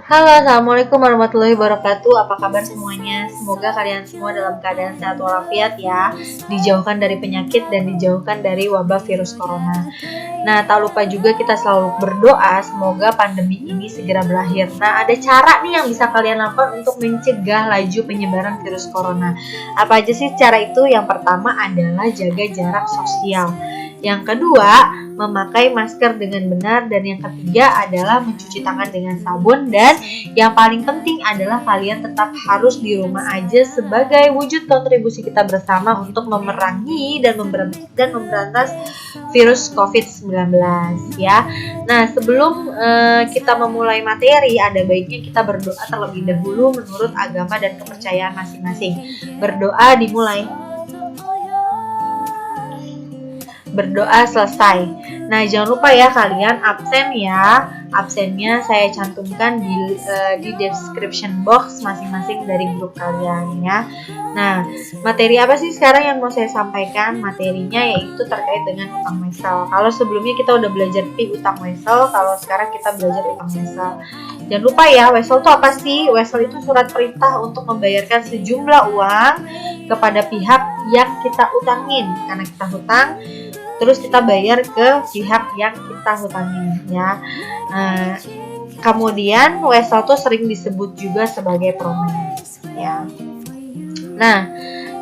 Halo, assalamualaikum warahmatullahi wabarakatuh. Apa kabar semuanya? Semoga kalian semua dalam keadaan sehat walafiat ya, dijauhkan dari penyakit dan dijauhkan dari wabah virus corona. Nah, tak lupa juga kita selalu berdoa semoga pandemi ini segera berakhir. Nah, ada cara nih yang bisa kalian lakukan untuk mencegah laju penyebaran virus corona. Apa aja sih cara itu? Yang pertama adalah jaga jarak sosial. Yang kedua, memakai masker dengan benar, dan yang ketiga adalah mencuci tangan dengan sabun, dan yang paling penting adalah kalian tetap harus di rumah aja sebagai wujud kontribusi kita bersama untuk memerangi dan memberantas virus COVID-19 ya. Nah, sebelum kita memulai materi, ada baiknya kita berdoa terlebih dahulu menurut agama dan kepercayaan masing-masing. Berdoa dimulai. Berdoa selesai. Nah, jangan lupa ya kalian absen ya. Absennya saya cantumkan di description box masing-masing dari grup kalian ya. Nah, materi apa sih sekarang yang mau saya sampaikan? Materinya yaitu terkait dengan utang wesel. Kalau sebelumnya kita udah belajar utang wesel, kalau sekarang kita belajar utang wesel. Jangan lupa ya, wesel itu apa sih? Wesel itu surat perintah untuk membayarkan sejumlah uang kepada pihak yang kita utangin. Karena kita hutang, terus kita bayar ke pihak yang kita hutangin ya. Kemudian wesel tuh sering disebut juga sebagai promise ya. Nah,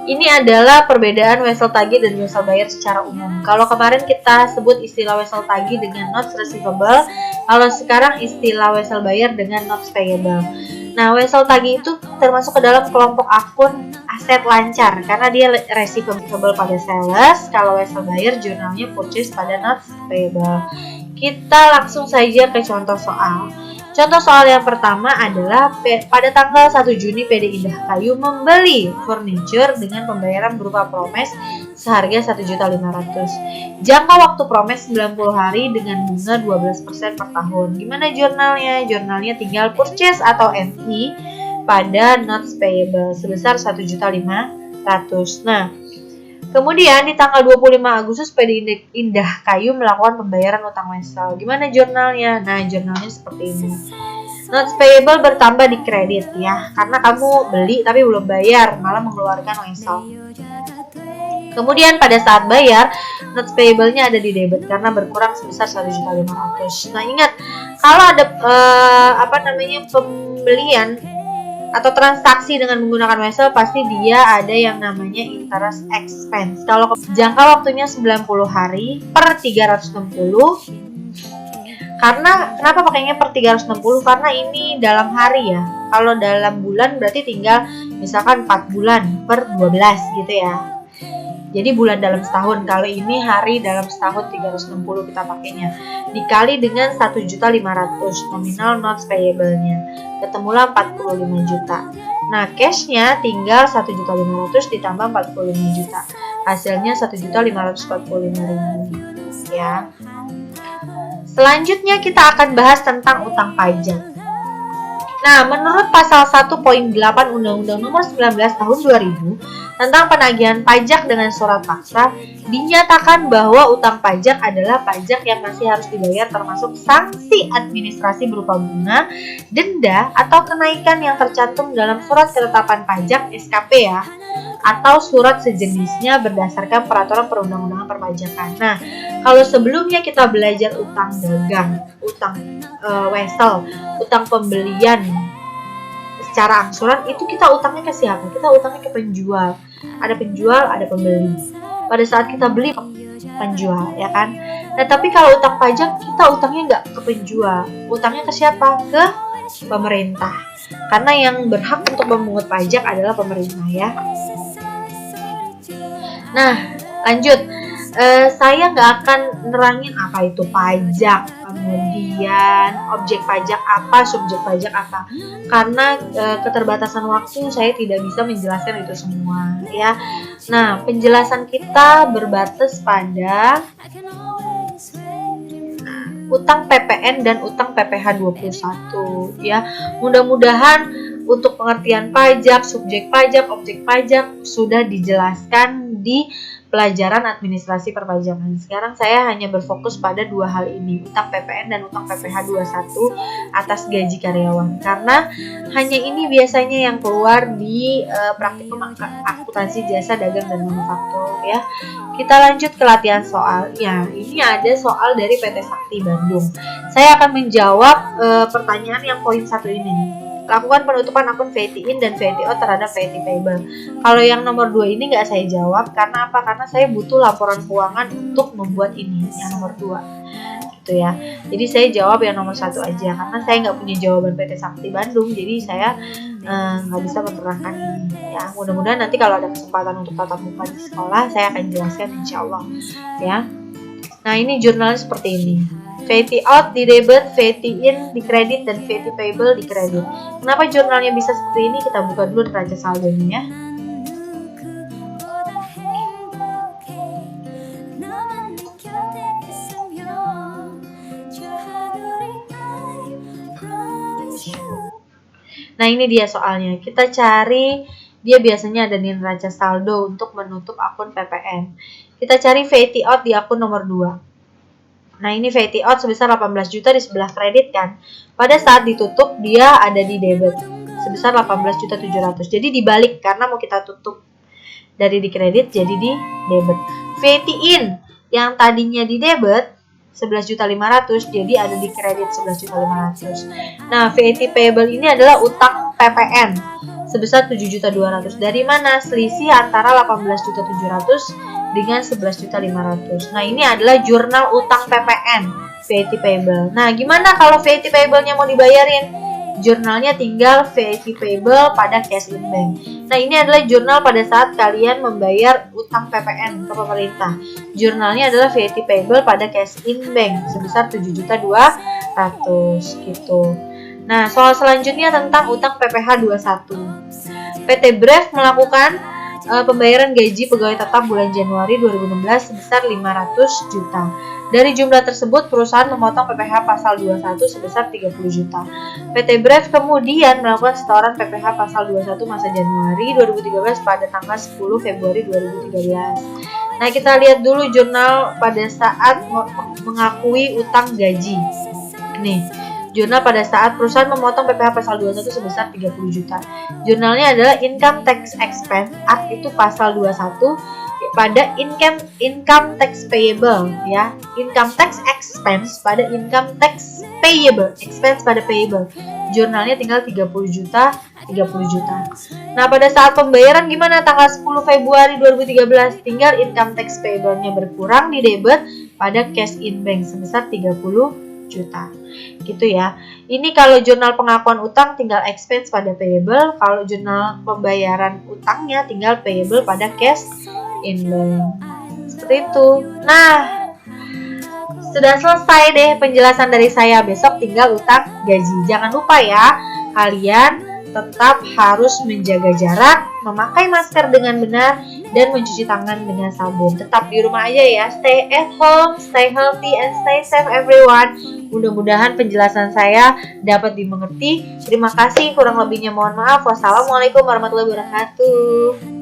ini adalah perbedaan wesel tagih dan wesel bayar secara umum. Kalau kemarin kita sebut istilah wesel tagih dengan notes receivable, kalau sekarang istilah wesel bayar dengan notes payable. Nah, wesel tagih itu termasuk ke dalam kelompok akun aset lancar karena dia receivable pada sales. Kalau wesel bayar jurnalnya purchase pada notes payable. Kita langsung saja ke contoh soal. Contoh soal yang pertama adalah pada tanggal 1 Juni PD Indah Kayu membeli furniture dengan pembayaran berupa promes seharga 1.500.000. Jangka waktu promes 90 hari dengan bunga 12% per tahun. Gimana jurnalnya? Jurnalnya tinggal purchase atau MI pada notes payable sebesar 1.500.000. Nah, kemudian di tanggal 25 Agustus PD Indah Kayu melakukan pembayaran utang wesel. Gimana jurnalnya? Nah, jurnalnya seperti ini. Notes payable bertambah di kredit ya, karena kamu beli tapi belum bayar, malah mengeluarkan wesel. Kemudian pada saat bayar, notes payable-nya ada di debit karena berkurang sebesar 1.500.000. Nah, ingat kalau ada pembelian atau transaksi dengan menggunakan wesel, pasti dia ada yang namanya interest expense. Kalau jangka waktunya 90 hari per 360. Karena kenapa pakainya per 360? Karena ini dalam hari ya. Kalau dalam bulan berarti tinggal misalkan 4 bulan per 12 gitu ya. Jadi bulan dalam setahun. Kalau ini hari dalam setahun 360 kita pakainya. Dikali dengan 1.500.000 nominal notes payable-nya. Ketemulah 45 juta. Nah, cash-nya tinggal 1.500.000 ditambah 45 juta. Hasilnya 1.545.000 ya. Selanjutnya kita akan bahas tentang utang pajak. Nah, menurut pasal 1.8 Undang-Undang Nomor 19 Tahun 2000 tentang penagihan pajak dengan surat paksa, dinyatakan bahwa utang pajak adalah pajak yang masih harus dibayar termasuk sanksi administrasi berupa bunga, denda, atau kenaikan yang tercantum dalam surat ketetapan pajak SKP ya, atau surat sejenisnya berdasarkan peraturan perundang-undangan perpajakan. Nah, kalau sebelumnya kita belajar utang dagang, utang wesel, utang pembelian secara angsuran, itu kita utangnya ke siapa? Kita utangnya ke penjual. Ada penjual, ada pembeli. Pada saat kita beli penjual, ya kan? Nah, tapi kalau utang pajak kita utangnya nggak ke penjual, utangnya ke siapa? Ke pemerintah. Karena yang berhak untuk memungut pajak adalah pemerintah ya. Nah, lanjut. Saya nggak akan nerangin apa itu pajak, kemudian objek pajak apa, subjek pajak apa, karena keterbatasan waktu saya tidak bisa menjelaskan itu semua ya. Nah, penjelasan kita berbatas pada utang PPN dan utang PPh 21 ya. Mudah-mudahan untuk pengertian pajak, subjek pajak, objek pajak sudah dijelaskan di pelajaran administrasi perpajakan. Sekarang saya hanya berfokus pada dua hal ini, utang PPN dan utang PPh 21 atas gaji karyawan. Karena hanya ini biasanya yang keluar di praktikum akuntansi jasa dagang dan manufaktur ya. Kita lanjut ke latihan soal. Ya, ini ada soal dari PT Sakti Bandung. Saya akan menjawab pertanyaan yang poin 1 ini. Lakukan penutupan akun VAT in dan VAT out terhadap VAT payable. Kalau yang nomor 2 ini nggak saya jawab, karena apa? Karena saya butuh laporan keuangan untuk membuat ini, yang nomor 2 gitu ya. Jadi saya jawab yang nomor 1 aja, karena saya nggak punya jawaban PT Sakti Bandung, jadi saya nggak bisa menerangkan ini ya. Mudah-mudahan nanti kalau ada kesempatan untuk tatap muka di sekolah, saya akan jelaskan insya Allah ya. Nah, ini jurnalnya seperti ini. VAT out di debit, VAT in di kredit, dan VAT payable di kredit. Kenapa jurnalnya bisa seperti ini? Kita buka dulu neraca saldonya ya. Nah, ini dia soalnya. Kita cari, dia biasanya ada di neraca saldo untuk menutup akun PPN. Kita cari VAT out di akun nomor 2. Nah, ini VAT out sebesar 18 juta di sebelah kredit kan. Pada saat ditutup dia ada di debit sebesar 18.700.000. Jadi dibalik karena mau kita tutup dari di kredit jadi di debit. VAT in yang tadinya di debit 11.500.000 jadi ada di kredit 11.500.000. Nah, VAT payable ini adalah utang PPN sebesar 7.200.000. Dari mana? Selisih antara 18.700.000 dengan 11.500.000. Nah, ini adalah jurnal utang PPN VAT payable. Nah, gimana kalau VAT payable-nya mau dibayarin? Jurnalnya tinggal VAT payable pada cash in bank. Nah, ini adalah jurnal pada saat kalian membayar utang PPN ke pemerintah. Jurnalnya adalah VAT payable pada cash in bank sebesar 7.200.000 gitu. Nah, soal selanjutnya tentang utang PPh 21. PT Bref melakukan pembayaran gaji pegawai tetap bulan Januari 2016 sebesar 500 juta. Dari jumlah tersebut, perusahaan memotong PPh pasal 21 sebesar 30 juta. PT Bref kemudian melakukan setoran PPh pasal 21 masa Januari 2013 pada tanggal 10 Februari 2013. Nah, kita lihat dulu jurnal pada saat mengakui utang gaji. Nih, jurnal pada saat perusahaan memotong PPh pasal 21 sebesar 30 juta. Jurnalnya adalah income tax expense, itu pasal 21 pada income tax payable ya. Income tax expense pada income tax payable, expense pada payable. Jurnalnya tinggal 30 juta. Nah, pada saat pembayaran gimana? Tanggal 10 Februari 2013 tinggal income tax payable-nya berkurang di debit pada cash in bank sebesar 30 juta. Gitu ya. Ini kalau jurnal pengakuan utang tinggal expense pada payable, kalau jurnal pembayaran utangnya tinggal payable pada cash in bank. Seperti itu. Nah, sudah selesai deh penjelasan dari saya. Besok tinggal utang gaji. Jangan lupa ya, kalian tetap harus menjaga jarak, memakai masker dengan benar, dan mencuci tangan dengan sabun. Tetap di rumah aja ya. Stay at home, stay healthy, and stay safe everyone. Mudah-mudahan penjelasan saya dapat dimengerti. Terima kasih, kurang lebihnya mohon maaf. Wassalamualaikum warahmatullahi wabarakatuh.